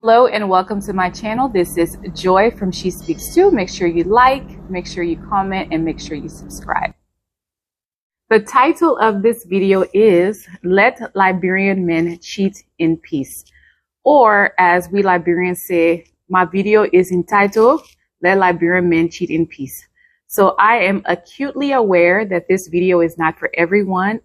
Hello and welcome to my channel. This is Joy from She Speaks Too. Make sure you like, make sure you comment, and make sure you subscribe. The title of this video is Let Liberian Men Cheat in Peace. Or as we Liberians say, my video is entitled Let Liberian Men Cheat in Peace. So I am acutely aware that this video is not for everyone.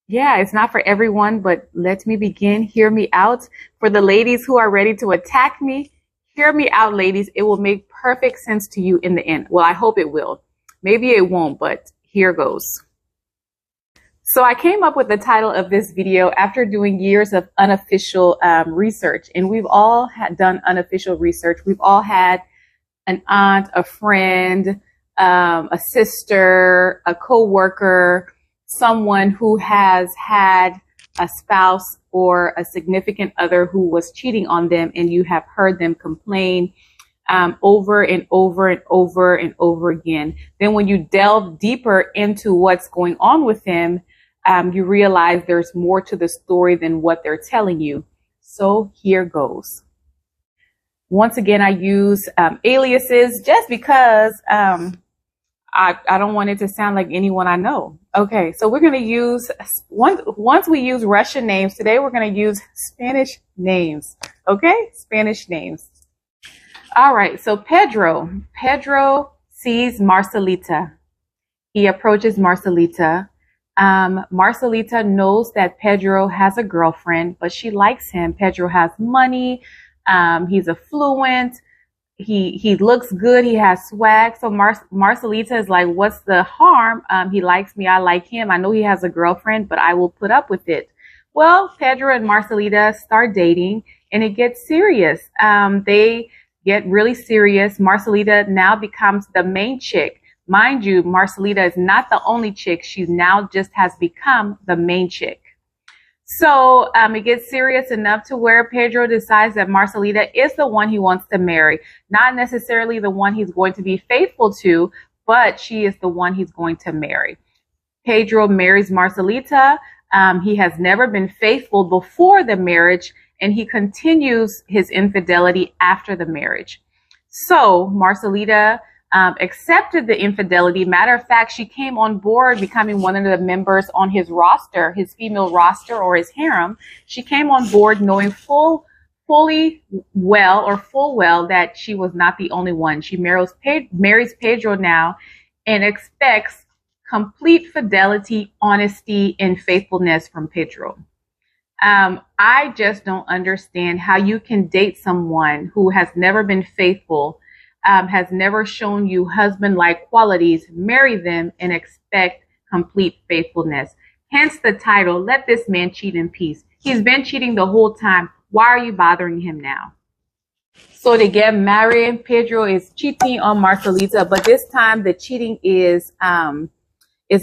Yeah, it's not for everyone, but let me begin. Hear me out. For the ladies who are ready to attack me, hear me out, ladies. It will make perfect sense to you in the end. Well, I hope it will. Maybe it won't, but here goes. So I came up with the title of this video after doing years of unofficial research. And we've all done unofficial research. We've all had an aunt, a friend, a sister, a co-worker, someone who has had a spouse or a significant other who was cheating on them, and you have heard them complain over and over and over and over again. Then when you delve deeper into what's going on with them, you realize there's more to the story than what they're telling you. So here goes. Once again, I use aliases just because I don't want it to sound like anyone I know. Okay, so we're going to use, once we use Russian names, today we're going to use Spanish names. Okay, Spanish names. All right, so Pedro sees Marcelita. He approaches Marcelita. Marcelita knows that Pedro has a girlfriend, but she likes him. Pedro has money. He's affluent. He looks good. He has swag. So Marcelita is like, what's the harm? He likes me. I like him. I know he has a girlfriend, but I will put up with it. Well, Pedro and Marcelita start dating and it gets serious. They get really serious. Marcelita now becomes the main chick. Mind you, Marcelita is not the only chick. She now just has become the main chick. So it gets serious enough to where Pedro decides that Marcelita is the one he wants to marry. Not necessarily the one he's going to be faithful to, but she is the one he's going to marry. Pedro marries Marcelita. He has never been faithful before the marriage, and he continues his infidelity after the marriage. So Marcelita accepted the infidelity. Matter of fact, she came on board becoming one of the members on his roster, his female roster or his harem. She came on board knowing full well that she was not the only one. She marries Pedro now and expects complete fidelity, honesty, and faithfulness from Pedro. I just don't understand how you can date someone who has never been faithful, has never shown you husband-like qualities, marry them, and expect complete faithfulness. Hence the title, Let This Man Cheat in Peace. He's been cheating the whole time. Why are you bothering him now? So they get married. Pedro is cheating on Marcelita, but this time the cheating is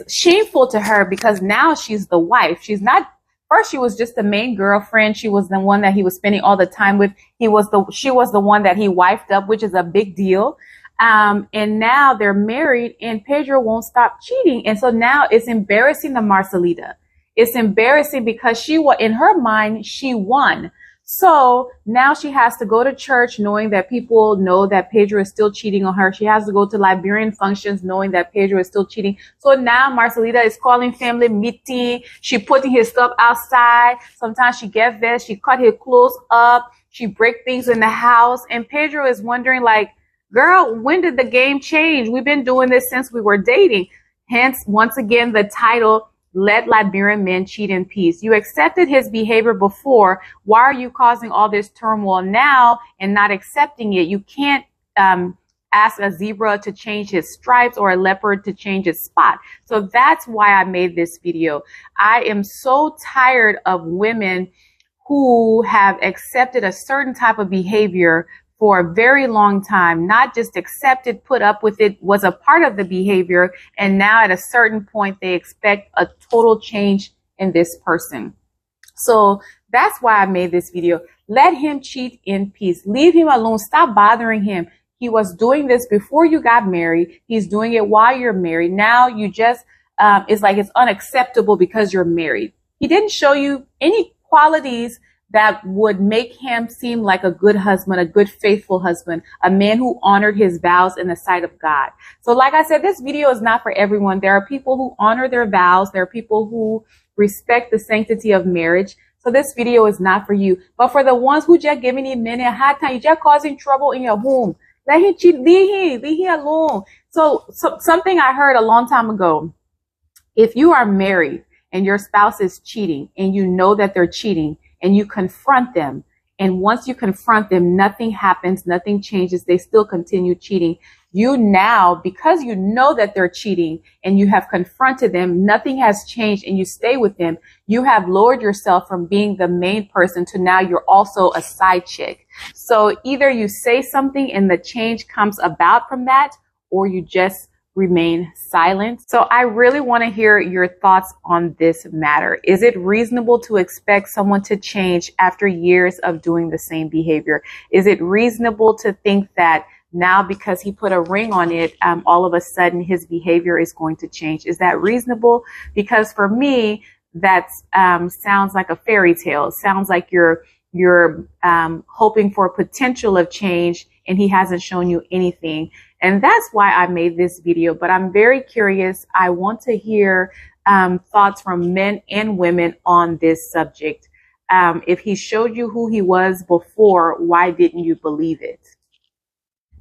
shameful to her because now she's the wife. She's not. First, she was just the main girlfriend. She was the one that he was spending all the time with. She was the one that he wifed up, which is a big deal. And now they're married and Pedro won't stop cheating. And so now it's embarrassing to Marcelita. It's embarrassing because in her mind, she won. So now she has to go to church knowing that people know that Pedro is still cheating on her. She has to go to Liberian functions knowing that Pedro is still cheating. So now Marcelita is calling family meeting. She putting his stuff outside. Sometimes she gets vexed. She cut his clothes up. She break things in the house. And Pedro is wondering like, girl, when did the game change? We've been doing this since we were dating. Hence, once again, the title, Let Liberian Men Cheat in Peace. You accepted his behavior before. Why are you causing all this turmoil now and not accepting it? You can't ask a zebra to change his stripes or a leopard to change his spot. So that's why I made this video. I am so tired of women who have accepted a certain type of behavior for a very long time, not just accepted, put up with it, was a part of the behavior, and now at a certain point they expect a total change in this person. So that's why I made this video. Let him cheat in peace. Leave him alone. Stop bothering him. He was doing this before you got married. He's doing it while you're married. Now you just, it's like it's unacceptable because you're married. He didn't show you any qualities that would make him seem like a good husband, a good, faithful husband, a man who honored his vows in the sight of God. So like I said, this video is not for everyone. There are people who honor their vows. There are people who respect the sanctity of marriage. So this video is not for you. But for the ones who just giving him men a hard time, you just causing trouble in your home. Let him cheat, leave him alone. So something I heard a long time ago, if you are married and your spouse is cheating and you know that they're cheating and you confront them, and once you confront them, nothing happens, nothing changes, they still continue cheating. You now, because you know that they're cheating and you have confronted them, nothing has changed and you stay with them, you have lowered yourself from being the main person to now you're also a side chick. So either you say something and the change comes about from that, or you just remain silent. So I really want to hear your thoughts on this matter. Is it reasonable to expect someone to change after years of doing the same behavior? Is it reasonable to think that now because he put a ring on it, all of a sudden his behavior is going to change? Is that reasonable? Because for me, that sounds like a fairy tale. It sounds like you're hoping for potential of change and he hasn't shown you anything. And that's why I made this video, but I'm very curious. I want to hear thoughts from men and women on this subject. If he showed you who he was before, why didn't you believe it?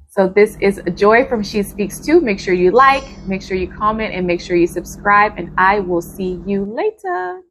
So this is Joy from She Speaks Too. Make sure you like, make sure you comment, and make sure you subscribe, and I will see you later.